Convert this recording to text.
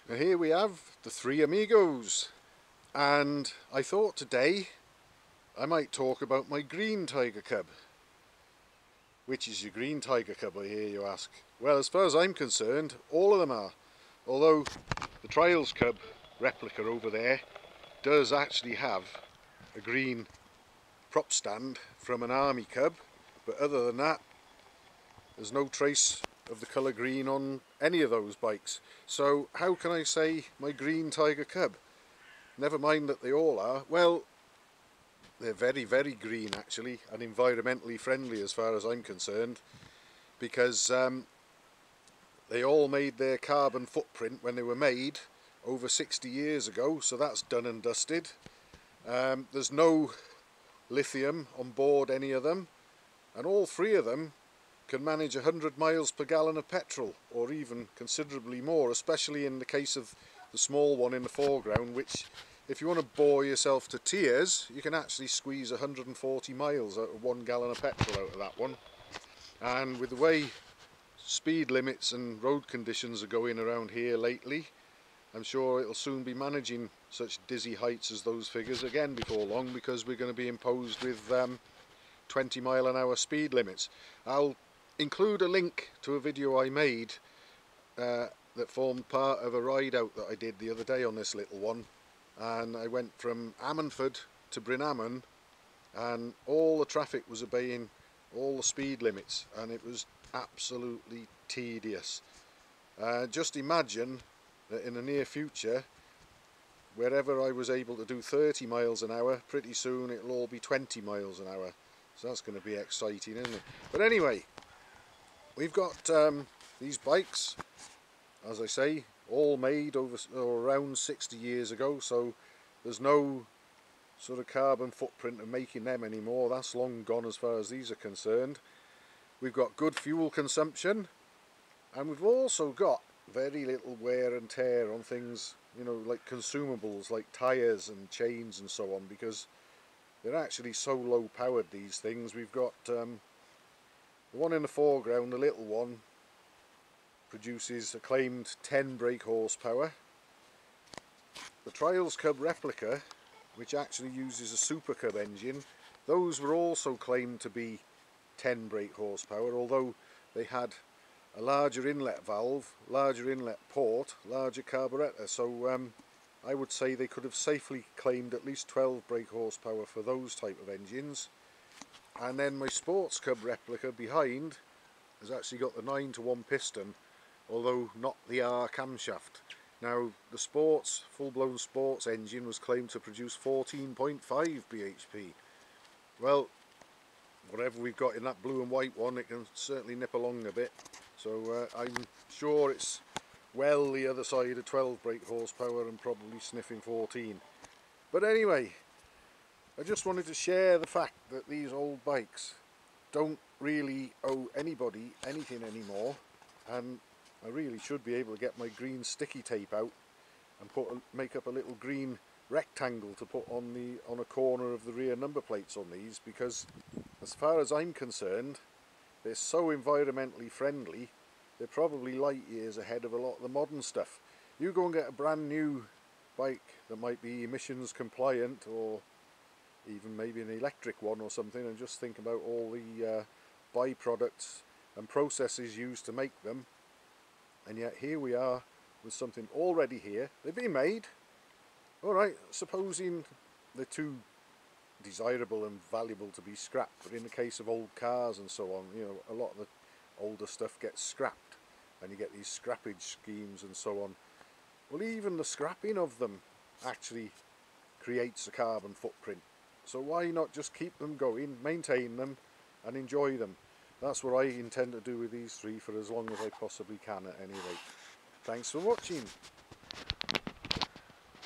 Now here we have the three amigos, and I thought today I might talk about my green tiger cub. Which is your green tiger cub, I hear you ask? Well, as far as I'm concerned, all of them are. Although the Trials Cub replica over there does actually have a green prop stand from an army cub, but other than that there's no trace of the colour green on any of those bikes. So how can I say my green tiger cub? Never mind that they all are. Well, they're very green actually, and environmentally friendly as far as I'm concerned, because they all made their carbon footprint when they were made over 60 years ago, so that's done and dusted. There's no lithium on board any of them, and all three of them can manage 100 miles per gallon of petrol, or even considerably more, especially in the case of the small one in the foreground, which, if you want to bore yourself to tears, you can actually squeeze 140 miles out of 1 gallon of petrol out of that one. And with the way speed limits and road conditions are going around here lately, I'm sure it'll soon be managing such dizzy heights as those figures again before long, because we're going to be imposed with 20 mile an hour speed limits. I'll include a link to a video I made that formed part of a ride out that I did the other day on this little one, and I went from Ammanford to Bryn Aman, and all the traffic was obeying all the speed limits, and it was absolutely tedious. Just imagine that in the near future, wherever I was able to do 30 miles an hour, pretty soon it'll all be 20 miles an hour. So that's going to be exciting, isn't it? But anyway, we've got these bikes, as I say, all made over or around 60 years ago, so there's no sort of carbon footprint of making them anymore. That's long gone as far as these are concerned. We've got good fuel consumption, and we've also got very little wear and tear on things, you know, like consumables like tyres and chains and so on, because they're actually so low powered, these things. We've got the one in the foreground, the little one, produces a claimed 10 brake horsepower. The Trials Cub replica, which actually uses a Super Cub engine, those were also claimed to be 10 brake horsepower, although they had a larger inlet valve, larger inlet port, larger carburettor, so I would say they could have safely claimed at least 12 brake horsepower for those type of engines. And then my Sports Cub replica behind has actually got the 9-to-1 piston, although not the R camshaft. Now the sports, full-blown sports engine was claimed to produce 14.5 bhp. Well, whatever we've got in that blue and white one, it can certainly nip along a bit. So I'm sure it's well the other side of 12 brake horsepower and probably sniffing 14. But anyway, I just wanted to share the fact that these old bikes don't really owe anybody anything anymore, and I really should be able to get my green sticky tape out and make up a little green rectangle to put on a corner of the rear number plates on these, because as far as I'm concerned, they're so environmentally friendly, they're probably light years ahead of a lot of the modern stuff. You go and get a brand new bike that might be emissions compliant, or even maybe an electric one or something, and just think about all the byproducts and processes used to make them, and yet here we are with something already here. They've been made. Alright, supposing they're too desirable and valuable to be scrapped, but in the case of old cars and so on, you know, a lot of the older stuff gets scrapped and you get these scrappage schemes and so on. Well, even the scrapping of them actually creates a carbon footprint, so why not just keep them going, maintain them and enjoy them? That's what I intend to do with these three for as long as I possibly can, at any rate. Thanks for watching.